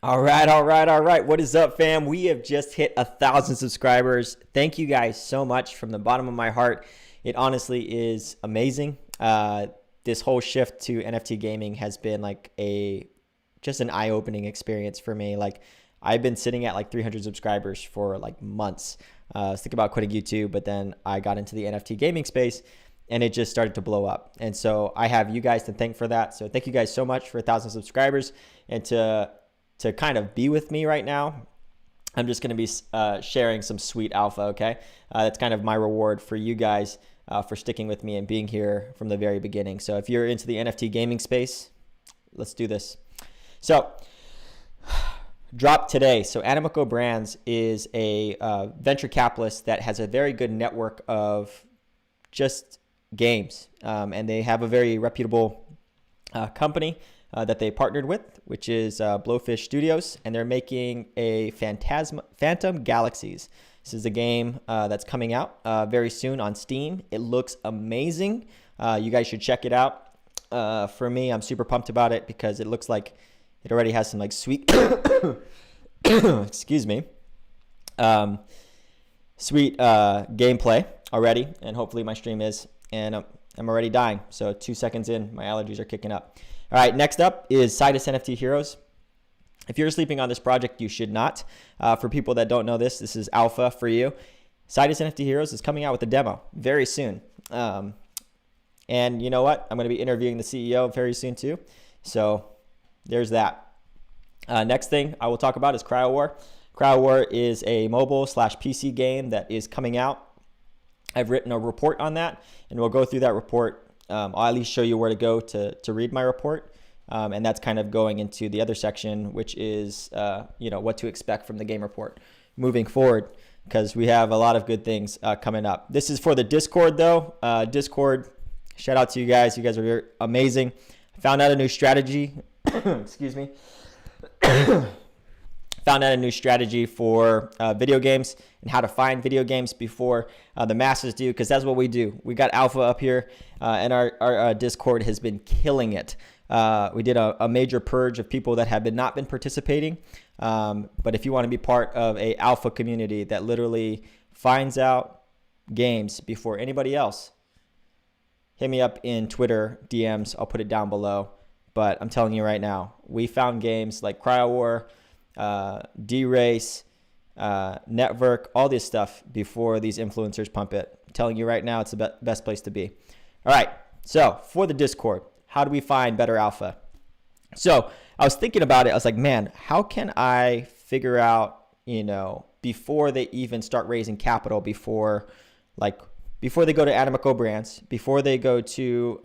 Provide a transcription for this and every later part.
All right. What is up, fam? We have just hit 1,000 subscribers. Thank you guys so much from the bottom of my heart. It honestly is amazing. This whole shift to NFT gaming has been like just an eye-opening experience for me. Like, I've been sitting at like 300 subscribers for like months. I was thinking about quitting YouTube, but then I got into the NFT gaming space and it just started to blow up. And so I have you guys to thank for that. So thank you guys so much for 1,000 subscribers, and to kind of be with me right now. I'm just going to be sharing some sweet alpha, okay? That's kind of my reward for you guys for sticking with me and being here from the very beginning. So if you're into the NFT gaming space, let's do this. So drop today. So Animoco Brands is a venture capitalist that has a very good network of just games. And they have a very reputable company that they partnered with, which is Blowfish Studios, and they're making a Phantom Galaxies. This is a game that's coming out very soon on Steam. It looks amazing. You guys should check it out. For me, I'm super pumped about it because it looks like it already has some like sweet, excuse me, sweet gameplay already, and hopefully my stream is, and I'm already dying. So 2 seconds in, my allergies are kicking up. All right, next up is Sidus NFT Heroes. If you're sleeping on this project, you should not. For people that don't know this is alpha for you. Sidus NFT Heroes is coming out with a demo very soon. And you know what? I'm going to be interviewing the CEO very soon too. So there's that. Next thing I will talk about is CryoWar. CryoWar is a mobile/PC game that is coming out. I've written a report on that, and we'll go through that report. I'll at least show you where to go to read my report. And that's kind of going into the other section, which is, what to expect from the game report moving forward, because we have a lot of good things coming up. This is for the Discord, though. Discord, shout out to you guys. You guys are amazing. I found out a new strategy. Excuse me. Found out a new strategy for video games and how to find video games before the masses do, because that's what we do. We got alpha up here, and our Discord has been killing it. We did a major purge of people that have not been participating. But if you want to be part of a alpha community that literally finds out games before anybody else, hit me up in Twitter DMs. I'll put it down below. But I'm telling you right now, we found games like CryoWar, D-Race, Network, all this stuff before these influencers pump it. I'm telling you right now, it's the best place to be. All right, so for the Discord, how do we find better alpha? So I was thinking about it. I was like, man, how can I figure out, before they even start raising capital, before they go to Animoco Brands, before they go to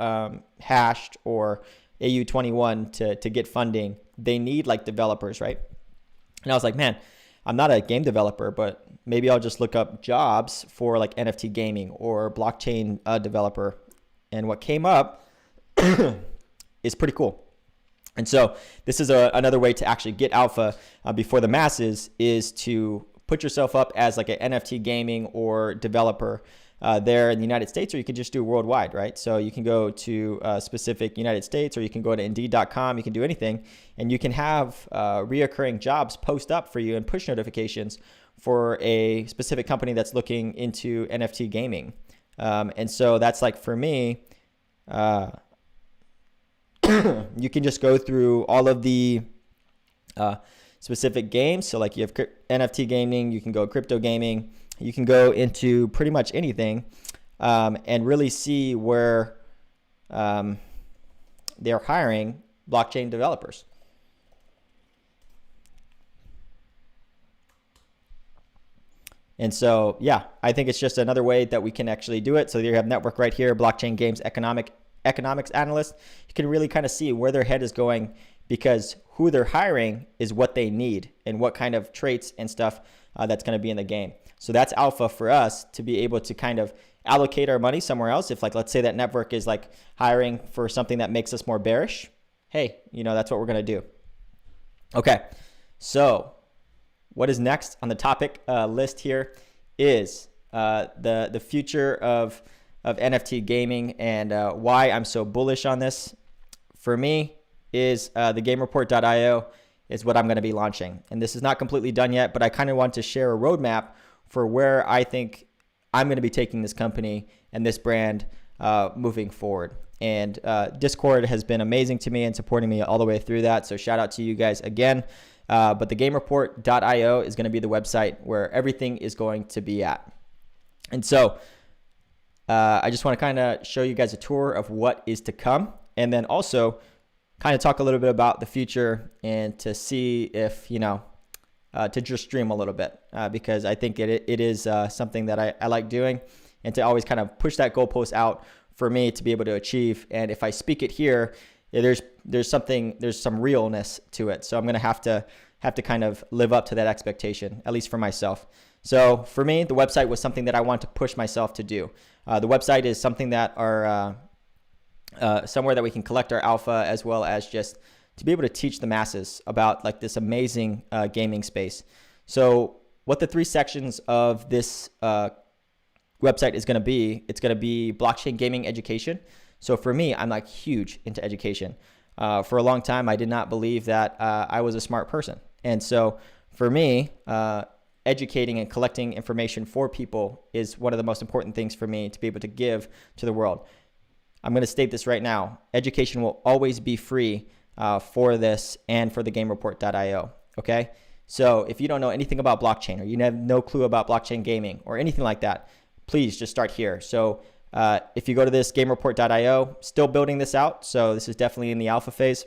Hashed or AU21 to get funding, they need like developers, right? And I was like, man, I'm not a game developer, but maybe I'll just look up jobs for like NFT gaming or blockchain developer. And what came up is pretty cool. And so this is another way to actually get alpha before the masses, is to put yourself up as like an NFT gaming or developer there in the United States, or you can just do worldwide, right? So you can go to specific United States, or you can go to Indeed.com. You can do anything, and you can have reoccurring jobs post up for you and push notifications for a specific company that's looking into NFT gaming. And so that's like, for me, you can just go through all of the specific games. So like you have NFT gaming, you can go crypto gaming, you can go into pretty much anything, and really see where they're hiring blockchain developers. And so, yeah, I think it's just another way that we can actually do it. So you have network right here, blockchain games economics analyst. You can really kind of see where their head is going, because who they're hiring is what they need and what kind of traits and stuff that's going to be in the game. So that's alpha for us to be able to kind of allocate our money somewhere else. If, like, let's say that network is like hiring for something that makes us more bearish, hey, that's what we're going to do. Okay, so what is next on the topic list here is the future of NFT gaming, and why I'm so bullish on this for me is the GameReport.io is what I'm going to be launching. And this is not completely done yet, but I kind of want to share a roadmap for where I think I'm going to be taking this company and this brand moving forward. And Discord has been amazing to me and supporting me all the way through that. So shout out to you guys again. But the GameReport.io is going to be the website where everything is going to be at. And so I just want to kind of show you guys a tour of what is to come, and then also kind of talk a little bit about the future and to see if, to just dream a little bit, because I think it is something that I like doing, and to always kind of push that goalpost out for me to be able to achieve. And if I speak it here, there's some realness to it. So I'm going to have to kind of live up to that expectation, at least for myself. So for me, the website was something that I want to push myself to do. The website is something that somewhere that we can collect our alpha, as well as just to be able to teach the masses about like this amazing gaming space. So what the 3 sections of this website is going to be, it's going to be blockchain gaming education. So for me, I'm like huge into education. For a long time, I did not believe that I was a smart person. And so for me, educating and collecting information for people is one of the most important things for me to be able to give to the world. I'm going to state this right now. Education will always be free for this and for the GameReport.io. Okay. So if you don't know anything about blockchain, or you have no clue about blockchain gaming or anything like that, please just start here. So if you go to this GameReport.io, still building this out. So this is definitely in the alpha phase,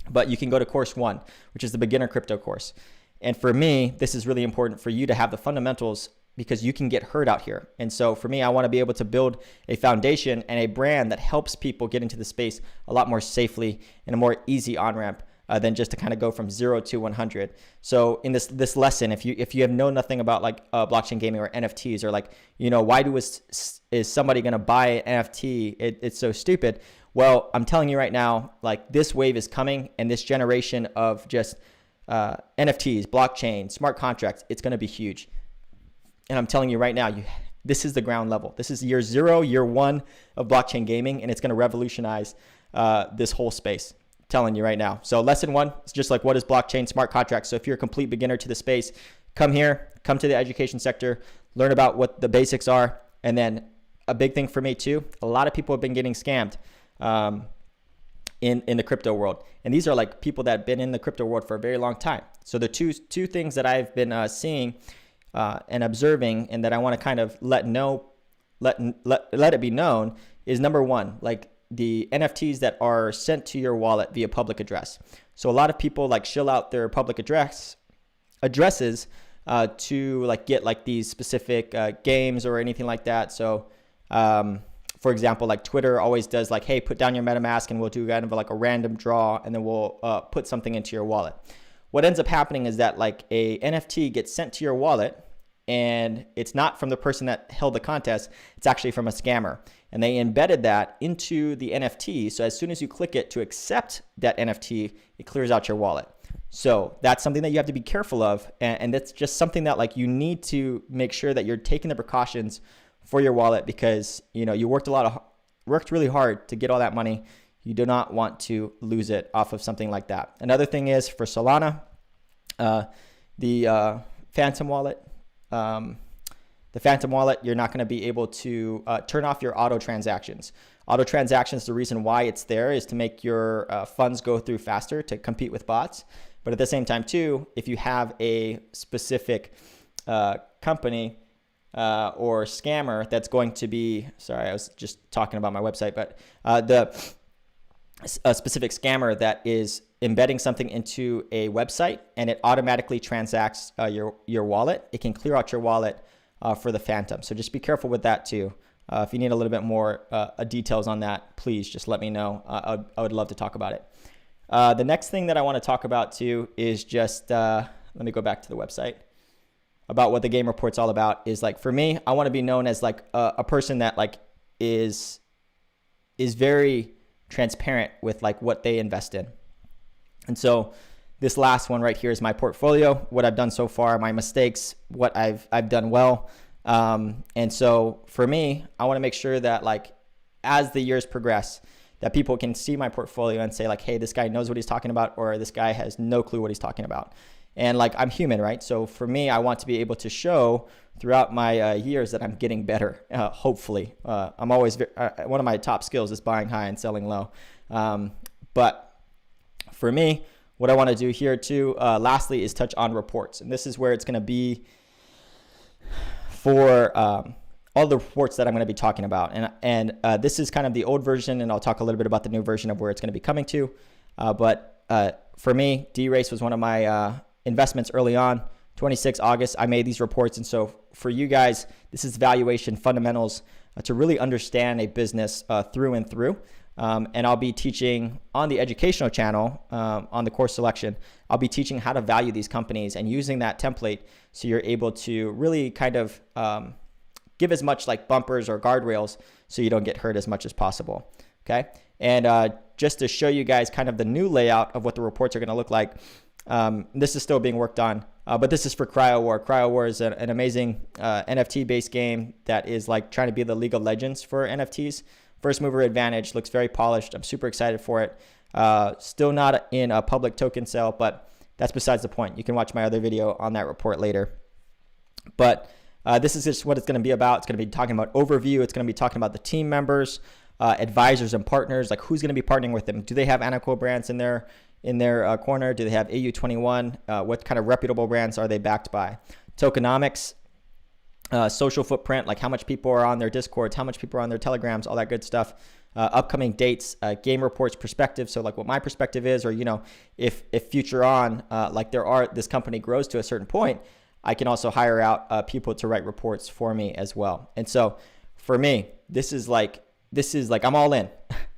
but you can go to course 1, which is the beginner crypto course. And for me, this is really important for you to have the fundamentals, because you can get hurt out here. And so for me, I want to be able to build a foundation and a brand that helps people get into the space a lot more safely and a more easy on-ramp than just to kind of go from 0 to 100. So in this lesson, if you have known nothing about like blockchain gaming or NFTs, or like, why is somebody going to buy an NFT? It's so stupid. Well, I'm telling you right now, like this wave is coming, and this generation of just NFTs, blockchain, smart contracts, it's going to be huge. And I'm telling you right now, this is the ground level. This is year 0, year 1 of blockchain gaming, and it's going to revolutionize this whole space. I'm telling you right now. So lesson 1 is just like, what is blockchain, smart contracts? So if you're a complete beginner to the space, come here, come to the education sector, learn about what the basics are. And then a big thing for me too, a lot of people have been getting scammed in the crypto world. And these are like people that have been in the crypto world for a very long time. So the two things that I've been seeing and observing, and that I want to kind of let it be known, is number 1, like the NFTs that are sent to your wallet via public address. So a lot of people like shill out their public addresses to like get like these specific games or anything like that. So for example, like Twitter always does like, hey, put down your MetaMask and we'll do kind of like a random draw, and then we'll put something into your wallet. What ends up happening is that like a NFT gets sent to your wallet, and it's not from the person that held the contest, it's actually from a scammer. And they embedded that into the NFT. So as soon as you click it to accept that NFT, it clears out your wallet. So that's something that you have to be careful of. And that's just something that like you need to make sure that you're taking the precautions for your wallet, because you worked really hard to get all that money. You do not want to lose it off of something like that. Another thing is for Solana, the Phantom wallet. The Phantom wallet, you're not going to be able to turn off your auto transactions. Auto transactions, the reason why it's there is to make your funds go through faster, to compete with bots. But at the same time too, if you have a specific company or scammer that's going to be, sorry, I was just talking about my website, but a specific scammer that is embedding something into a website and it automatically transacts your wallet, it can clear out your wallet for the Phantom. So just be careful with that too. If you need a little bit more details on that, please just let me know. I would love to talk about it. The next thing that I want to talk about too is just, let me go back to the website, about what the Game Report's all about. Is like, for me, I want to be known as like a person that like is very transparent with like what they invest in. And so this last one right here is my portfolio, what I've done so far, my mistakes, what I've done well. And so for me, I want to make sure that like as the years progress, that people can see my portfolio and say like, hey, this guy knows what he's talking about, or this guy has no clue what he's talking about. And like, I'm human, right? So for me, I want to be able to show throughout my years that I'm getting better. Hopefully, I'm always one of my top skills is buying high and selling low. But for me, what I want to do here too, lastly, is touch on reports. And this is where it's going to be for all the reports that I'm going to be talking about. And this is kind of the old version, and I'll talk a little bit about the new version of where it's going to be coming to. But for me, D-Race was one of my investments early on. 26 August, I made these reports. And so for you guys, this is valuation fundamentals to really understand a business through and through. And I'll be teaching on the educational channel, on the course selection, I'll be teaching how to value these companies and using that template so you're able to really kind of give as much like bumpers or guardrails so you don't get hurt as much as possible. Okay. And just to show you guys kind of the new layout of what the reports are going to look like, this is still being worked on, but this is for Cryo War. Cryo War is an amazing NFT-based game that is like trying to be the League of Legends for NFTs. First mover advantage, looks very polished. I'm super excited for it. Still not in a public token sale, but that's besides the point. You can watch my other video on that report later. But this is just what it's going to be about. It's going to be talking about overview. It's going to be talking about the team members, advisors and partners, like who's going to be partnering with them. Do they have Anaco brands in their corner? Do they have AU21? What kind of reputable brands are they backed by? Tokenomics. Social footprint, like how much people are on their Discords, how much people are on their Telegrams, all that good stuff. Upcoming dates, game reports perspective. So like what my perspective is, or, you know, if future on, like this company grows to a certain point, I can also hire out people to write reports for me as well. And so for me, this is like, I'm all in.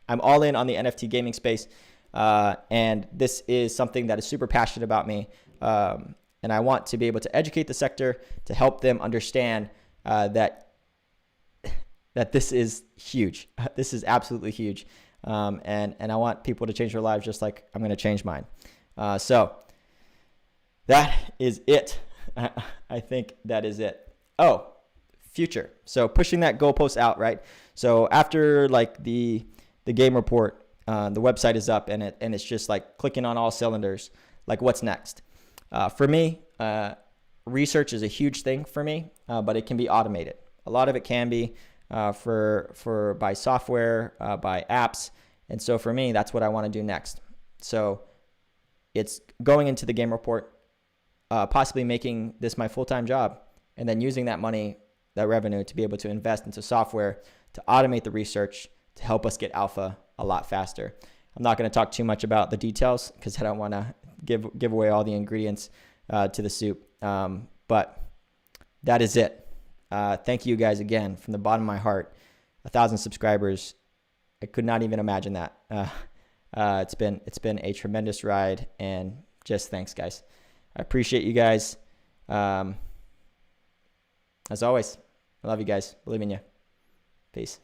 I'm all in on the NFT gaming space. And this is something that is super passionate about me. And I want to be able to educate the sector to help them understand that this is huge. This is absolutely huge. And I want people to change their lives just like I'm going to change mine. So that is it. I think that is it. Oh, future. So pushing that goalpost out, right? So after like the game report, the website is up and it's just like clicking on all cylinders. Like what's next? For me, research is a huge thing for me, but it can be automated. A lot of it can be by software, by apps. And so for me, that's what I want to do next. So it's going into the game report, possibly making this my full-time job, and then using that money, that revenue, to be able to invest into software to automate the research to help us get alpha a lot faster. I'm not going to talk too much about the details because I don't want to give away all the ingredients to the soup. But that is it. Thank you guys again from the bottom of my heart. 1,000 subscribers. I could not even imagine that. It's been a tremendous ride, and just thanks, guys. I appreciate you guys. As always, I love you guys. Believe in you. Peace.